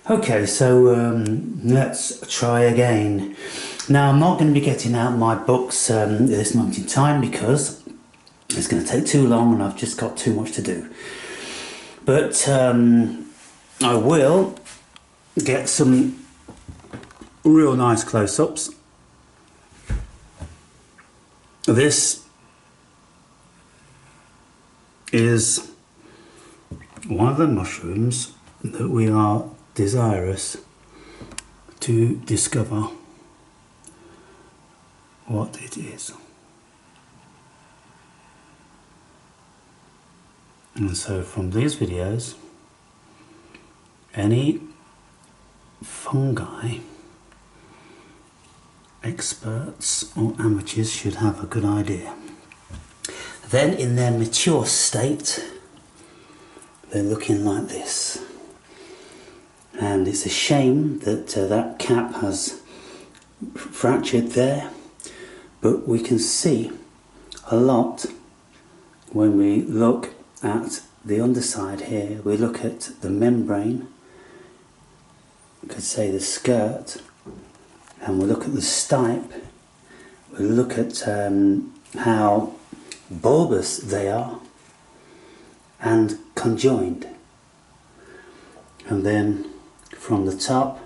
Okay, so let's try again. Now, I'm not going to be getting out my books at this moment in time because it's going to take too long and I've just got too much to do. But I will get some real nice close-ups. This is one of the mushrooms that we are desirous to discover what it is. And so from these videos, any fungi experts or amateurs should have a good idea. Then in their mature state, they're looking like this. And it's a shame that that cap has fractured there, but we can see a lot when we look at the underside here. We look at the membrane, we could say the skirt, and we look at the stipe, we look at how bulbous they are and conjoined, and then from the top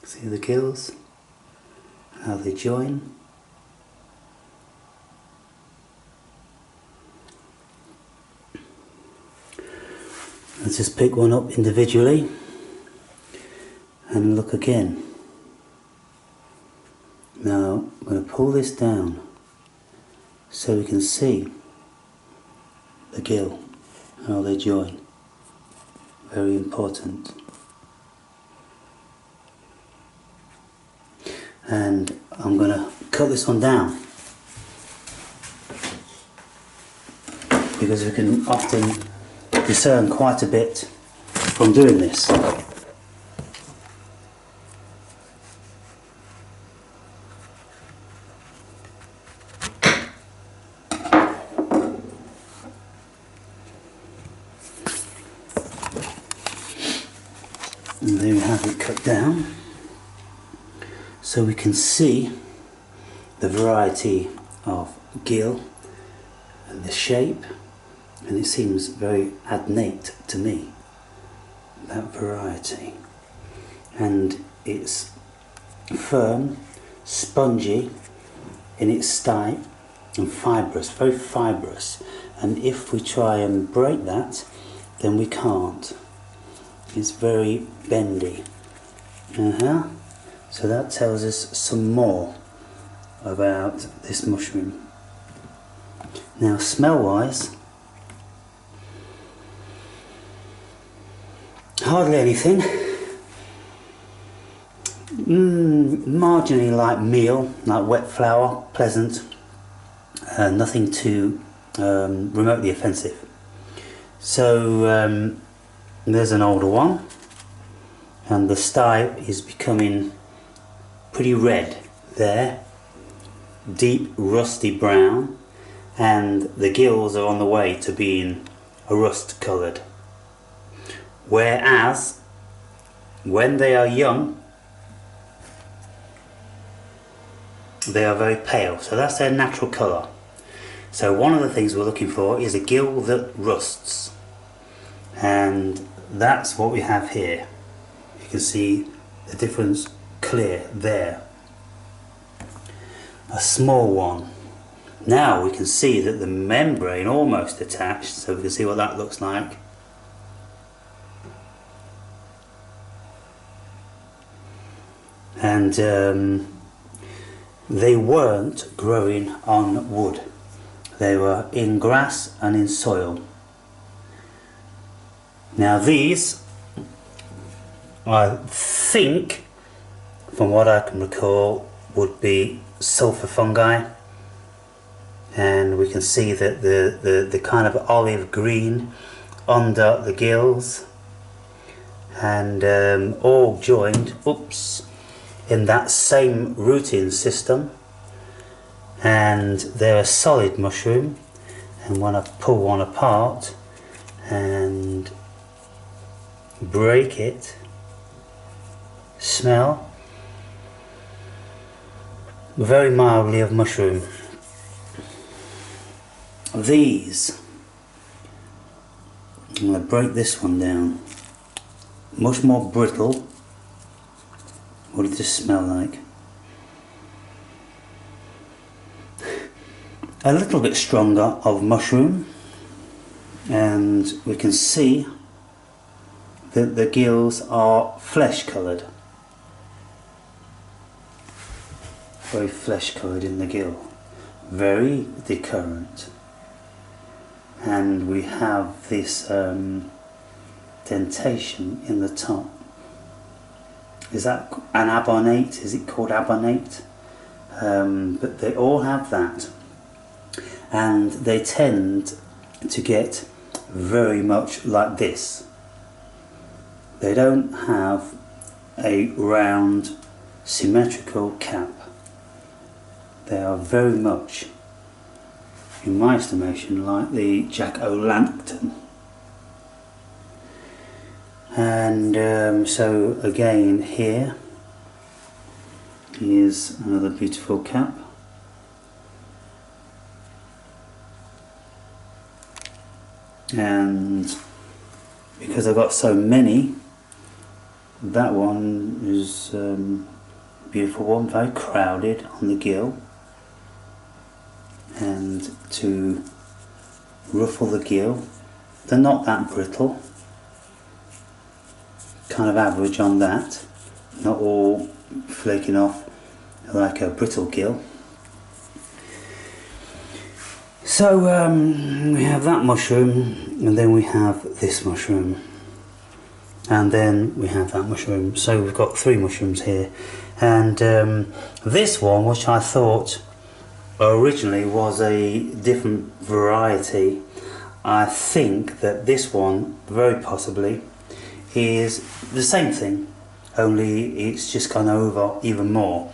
see the gills, how they join. Let's just pick one up individually and look again. Now I'm going to pull this down so we can see the gill, how they join. Very important. And I'm going to cut this one down because we can often discern quite a bit from doing this. And there we have it cut down, so we can see the variety of gill and the shape, and it seems very adnate to me, that variety. And it's firm, spongy in its stipe and fibrous, very fibrous, and if we try and break that, then we can't. It's very bendy. So that tells us some more about this mushroom. Now, smell wise, hardly anything. Marginally like meal, like wet flour, pleasant. Nothing too remotely offensive. So there's an older one, and the stipe is becoming pretty red there, deep rusty brown, and the gills are on the way to being a rust coloured. Whereas when they are young, they are very pale, so that's their natural colour. So one of the things we're looking for is a gill that rusts, and that's what we have here. You can see the difference clear there. A small one. Now we can see that the membrane almost attached, so we can see what that looks like. And they weren't growing on wood. They were in grass and in soil. Now these, I think, from what I can recall, would be sulfur fungi, and we can see that the kind of olive green under the gills, and all joined in that same rooting system, and they're a solid mushroom, and when I pull one apart and break it, smell very mildly of mushroom. These, I'm going to break this one down, much more brittle. What does this smell like? A little bit stronger of mushroom, and we can see that the gills are flesh coloured, very flesh coloured in the gill, very decurrent, and we have this dentation in the top. Is that an abonate? Is it called abonate? But they all have that, and they tend to get very much like this. They don't have a round symmetrical cap. They are very much, in my estimation, like the jack-o'-lantern. And so again, here is another beautiful cap. And because I've got so many, that one is a beautiful one, very crowded on the gill, and to ruffle the gill, they're not that brittle, kind of average on that, not all flaking off like a brittle gill. So we have that mushroom, and then we have this mushroom, and then we have that mushroom. So we've got 3 mushrooms here, and this one, which I thought originally was a different variety, I think that this one very possibly is the same thing, only it's just gone over even more,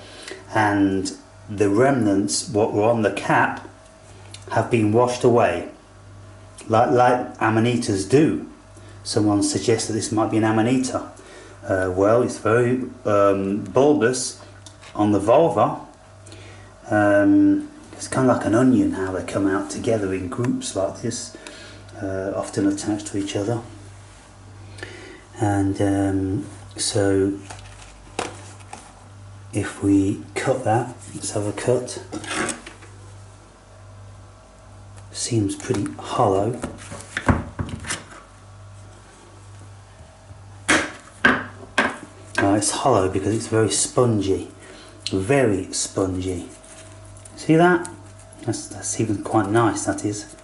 and the remnants what were on the cap have been washed away, like amanitas do. Someone suggested this might be an amanita. Well, it's very bulbous on the vulva. It's kind of like an onion, how they come out together in groups like this, often attached to each other. And so if we cut that, let's have a cut. Seems pretty hollow. It's hollow because it's very spongy, very spongy. See that? That's even quite nice, that is.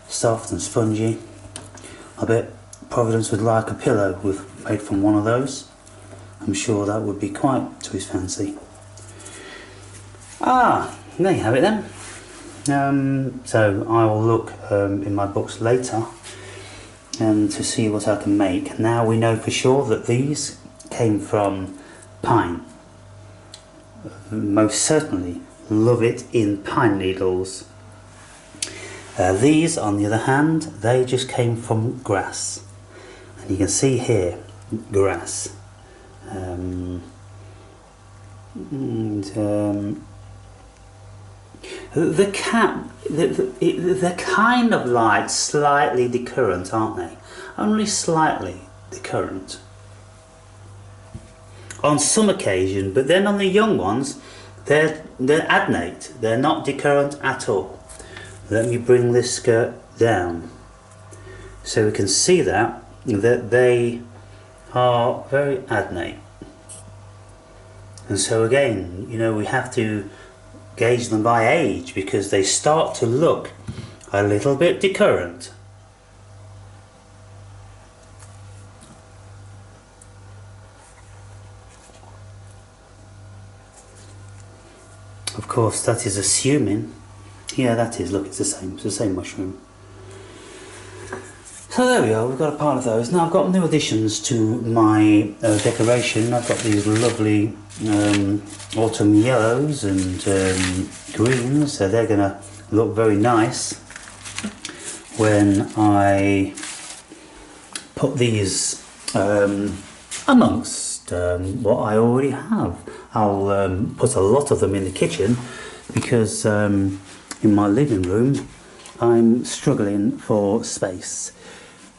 Soft and spongy. I bet Providence would like a pillow made from one of those. I'm sure that would be quite to his fancy. Ah, there you have it then. So I will look in my books later and to see what I can make. Now we know for sure that these came from pine. Most certainly love it in pine needles. These, on the other hand, they just came from grass, and you can see here grass. The cap, they're kind of like slightly decurrent, aren't they? Only slightly decurrent on some occasion, but then on the young ones, they're adnate. They're not decurrent at all. Let me bring this skirt down so we can see that they are very adnate. And so again, you know, we have to gauge them by age because they start to look a little bit decurrent. Of course, that is assuming. Yeah, that is. Look, it's the same. It's the same mushroom. So there we are, we've got a pile of those. Now I've got new additions to my decoration. I've got these lovely autumn yellows and greens, so they're going to look very nice when I put these amongst what I already have. I'll put a lot of them in the kitchen because in my living room I'm struggling for space.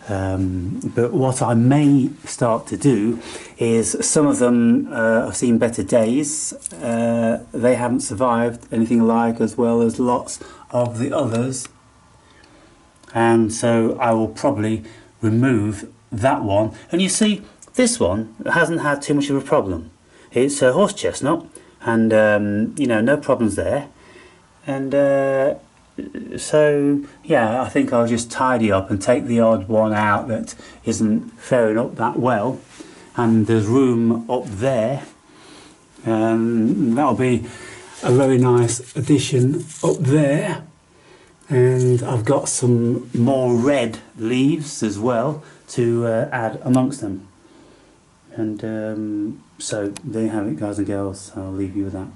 But what I may start to do is some of them have seen better days. They haven't survived anything like as well as lots of the others, and so I will probably remove that one. And you see, this one hasn't had too much of a problem. It's a horse chestnut, and you know, no problems there. And so yeah, I think I'll just tidy up and take the odd one out that isn't faring up that well. And there's room up there, and that'll be a very nice addition up there. And I've got some more red leaves as well to add amongst them. And so there you have it, guys and girls. I'll leave you with that.